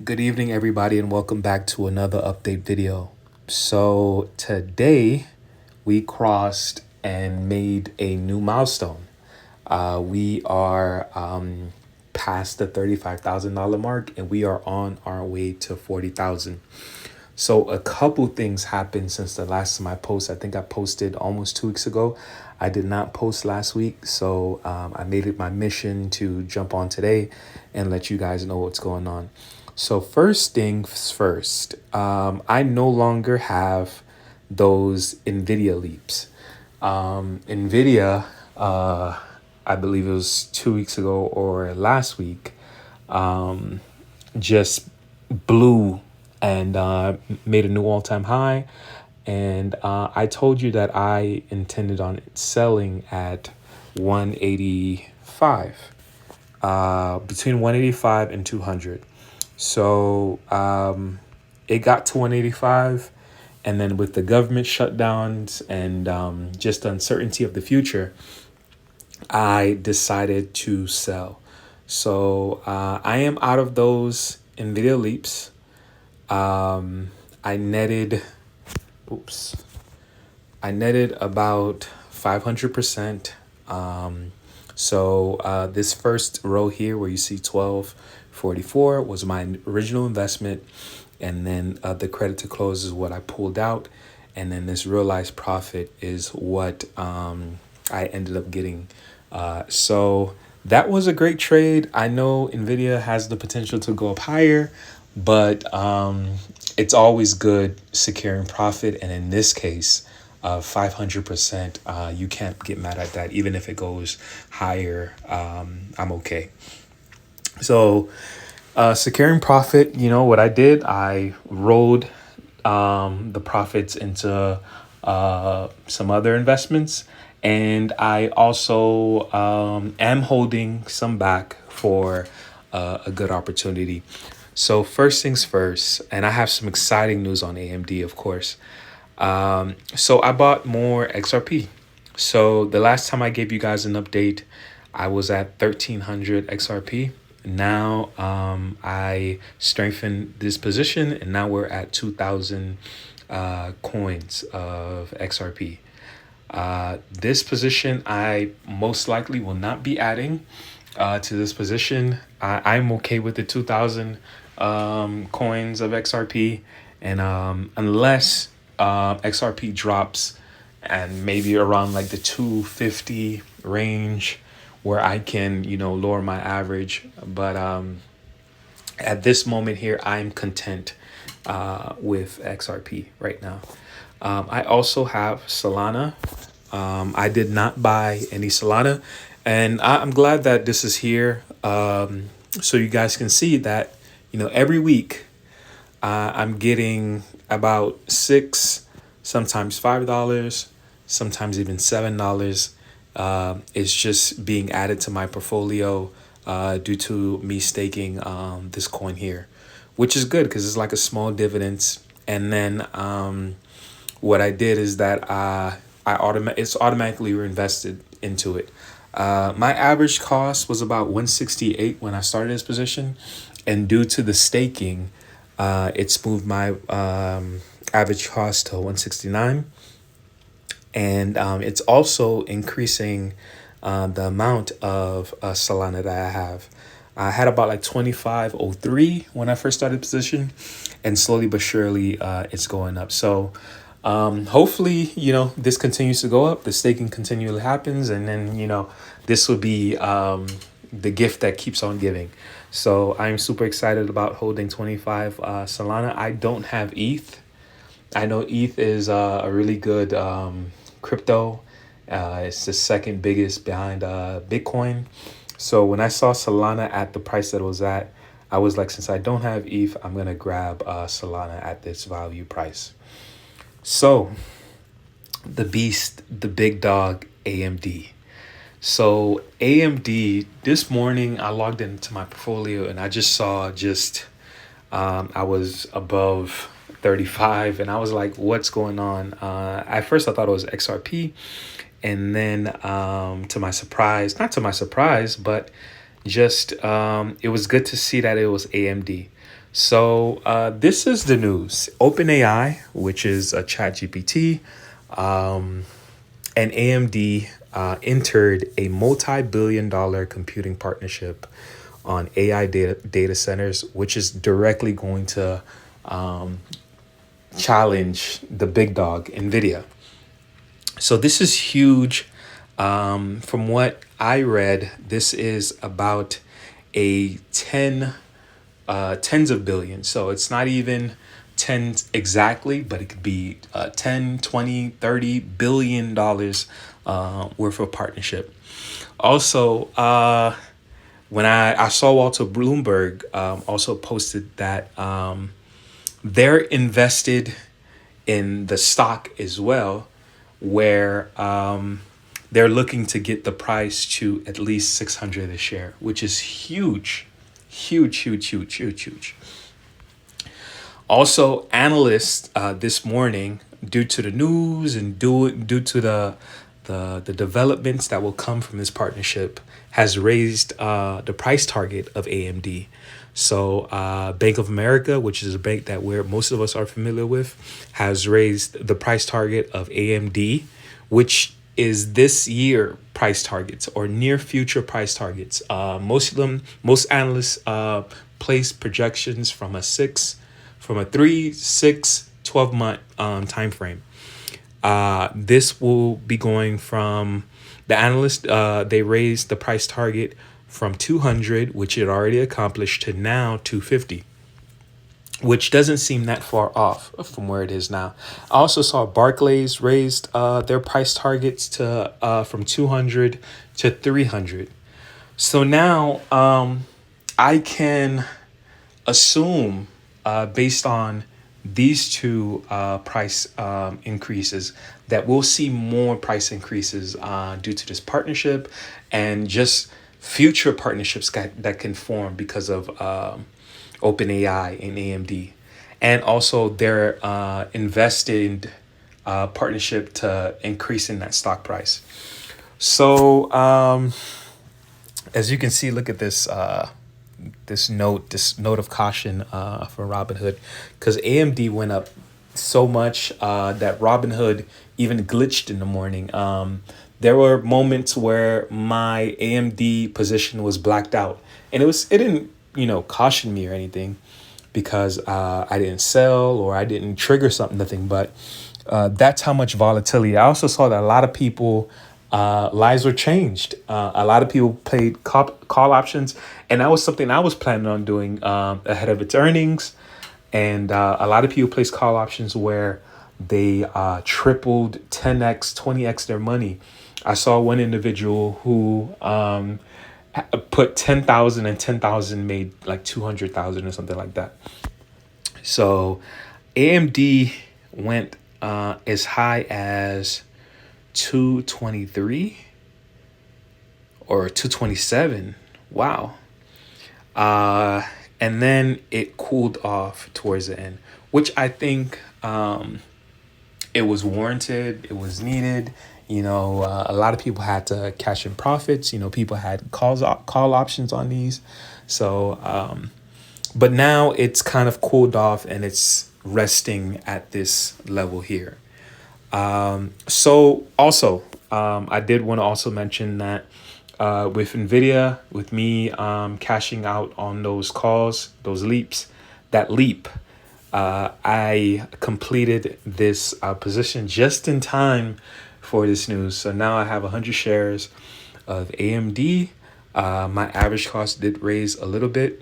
Good evening, everybody, and welcome back to another update video. So, today we crossed and made a new milestone. We are past the $35,000 mark and we are on our way to 40,000. So a couple things happened since the last time I posted. I think I posted almost 2 weeks ago. I did not post last week, so I made it my mission to jump on today and let you guys know what's going on. So first things first, I no longer have those NVIDIA leaps. NVIDIA, I believe it was 2 weeks ago or last week, just blew and made a new all-time high. And I told you that I intended on selling at 185, between 185 and 200. So it got to 185. And then with the government shutdowns and just the uncertainty of the future, I decided to sell. So I am out of those NVIDIA leaps. I netted, oops, I netted about 500%. So this first row here where you see 1244 was my original investment. And then the credit to close is what I pulled out. And then this realized profit is what I ended up getting. So that was a great trade. I know NVIDIA has the potential to go up higher, but it's always good securing profit. And in this case, 500%, you can't get mad at that. Even if it goes higher, I'm okay. So securing profit, you know what I did? I rolled the profits into some other investments. And I also am holding some back for a good opportunity. So first things first, and I have some exciting news on AMD, of course. So I bought more XRP. So the last time I gave you guys an update, I was at 1300 XRP. Now I strengthened this position, and now we're at 2,000 coins of XRP. This position, I most likely will not be adding to this position. I'm okay with the 2,000 coins of XRP. And unless XRP drops and maybe around like the 250 range where I can, lower my average. But at this moment here, I'm content with XRP right now. I also have Solana. I did not buy any Solana, and I'm glad that this is here, so you guys can see that every week I'm getting about $6, sometimes $5, sometimes even $7. It's just being added to my portfolio due to me staking this coin here, which is good because it's like a small dividends. And then what I did is that it's automatically reinvested into it. My average cost was about 168 when I started this position, and due to the staking, it smoothed my average cost to 169. And it's also increasing the amount of Solana that I have. I had about like 2503 when I first started the position, and slowly but surely it's going up. So hopefully, this continues to go up. The staking continually happens, and then, this will be the gift that keeps on giving. So I'm super excited about holding 25 Solana. I don't have ETH. I know ETH is a really good crypto. It's the second biggest behind Bitcoin. So when I saw Solana at the price that it was at, I was like, since I don't have ETH, I'm going to grab Solana at this value price. So the beast, the big dog, AMD. So AMD, this morning I logged into my portfolio and I just saw I was above 35 and I was like, what's going on? At first I thought it was XRP. And then to my surprise, not to my surprise, but just it was good to see that it was AMD. So this is the news. OpenAI, which is a ChatGPT, and AMD entered a multi-billion-dollar computing partnership on AI data centers, which is directly going to challenge the big dog, NVIDIA. So this is huge. From what I read, this is about a tens of billions. So it's not even 10 exactly, but it could be 10, 20, 30 billion dollars worth of partnership. Also, when I saw Walter Bloomberg also posted that they're invested in the stock as well, where they're looking to get the price to at least 600 a share, which is huge, huge, huge, huge, huge, huge. Also, analysts this morning, due to the news and due to the developments that will come from this partnership, has raised the price target of AMD. So, Bank of America, which is a bank that most of us are familiar with, has raised the price target of AMD, which is this year price targets or near future price targets. Most analysts place projections from a 3, 6, 12 month time frame. This will be going from the analyst. They raised the price target from 200, which it already accomplished, to now 250, which doesn't seem that far off from where it is now. I also saw Barclays raised their price targets to from 200 to 300. So now I can assume, based on these two price increases, that we'll see more price increases due to this partnership and just future partnerships that can form because of OpenAI and AMD, and also their invested partnership to increasing that stock price. So as you can see, look at this note of caution for Robinhood, because AMD went up so much that Robinhood even glitched in the morning. There were moments where my AMD position was blacked out, and it didn't caution me or anything, because I didn't sell or I didn't trigger nothing, but that's how much volatility. I also saw that a lot of people lives were changed. A lot of people played call options, and that was something I was planning on doing ahead of its earnings. And a lot of people placed call options where they tripled, 10x, 20x their money. I saw one individual who put 10,000, and 10,000 made like 200,000 or something like that. So AMD went as high as 223 or 227. Wow. And then it cooled off towards the end, which I think it was warranted. It was needed. A lot of people had to cash in profits. People had call options on these. So, but now it's kind of cooled off and it's resting at this level here. So also, I did want to also mention that with NVIDIA, with me cashing out on those calls, those leaps, that leap, I completed this position just in time for this news. So now I have 100 shares of AMD. My average cost did raise a little bit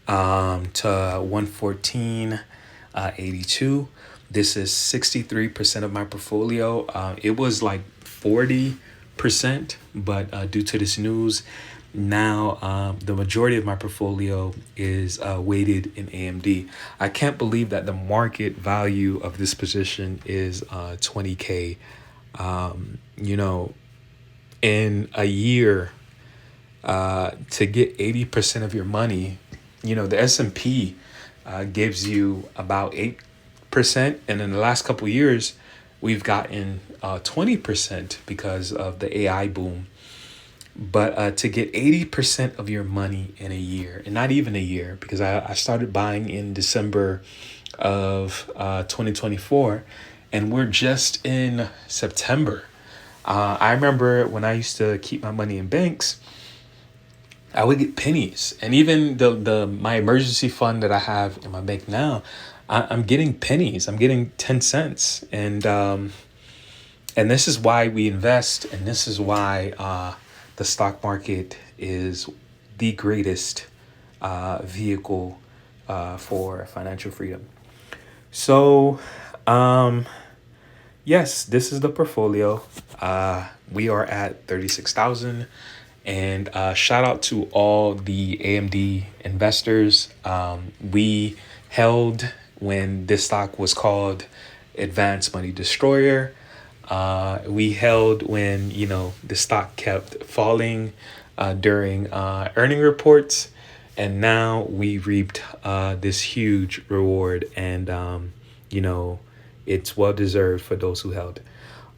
to 114.82. This is 63% of my portfolio. It was like 40%, but due to this news, now the majority of my portfolio is weighted in AMD. I can't believe that the market value of this position is 20K. In a year, to get 80% of your money, the S&P gives you about 8%, and in the last couple of years we've gotten 20% because of the AI boom. But to get 80% of your money in a year, and not even a year, because I started buying in December of 2024, and we're just in September. I remember when I used to keep my money in banks, I would get pennies, and even the my emergency fund that I have in my bank now, I'm getting pennies. I'm getting 10 cents, and this is why we invest, and this is why the stock market is the greatest vehicle for financial freedom. So, yes, this is the portfolio. We are at 36,000. And shout out to all the AMD investors. We held when this stock was called Advanced Money Destroyer. We held when, the stock kept falling during earning reports. And now we reaped this huge reward. And, it's well deserved for those who held.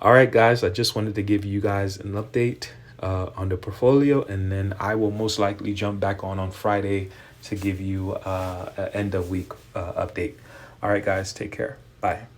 All right, guys, I just wanted to give you guys an update on the portfolio, and then I will most likely jump back on Friday to give you an end of week update. All right, guys, take care. Bye.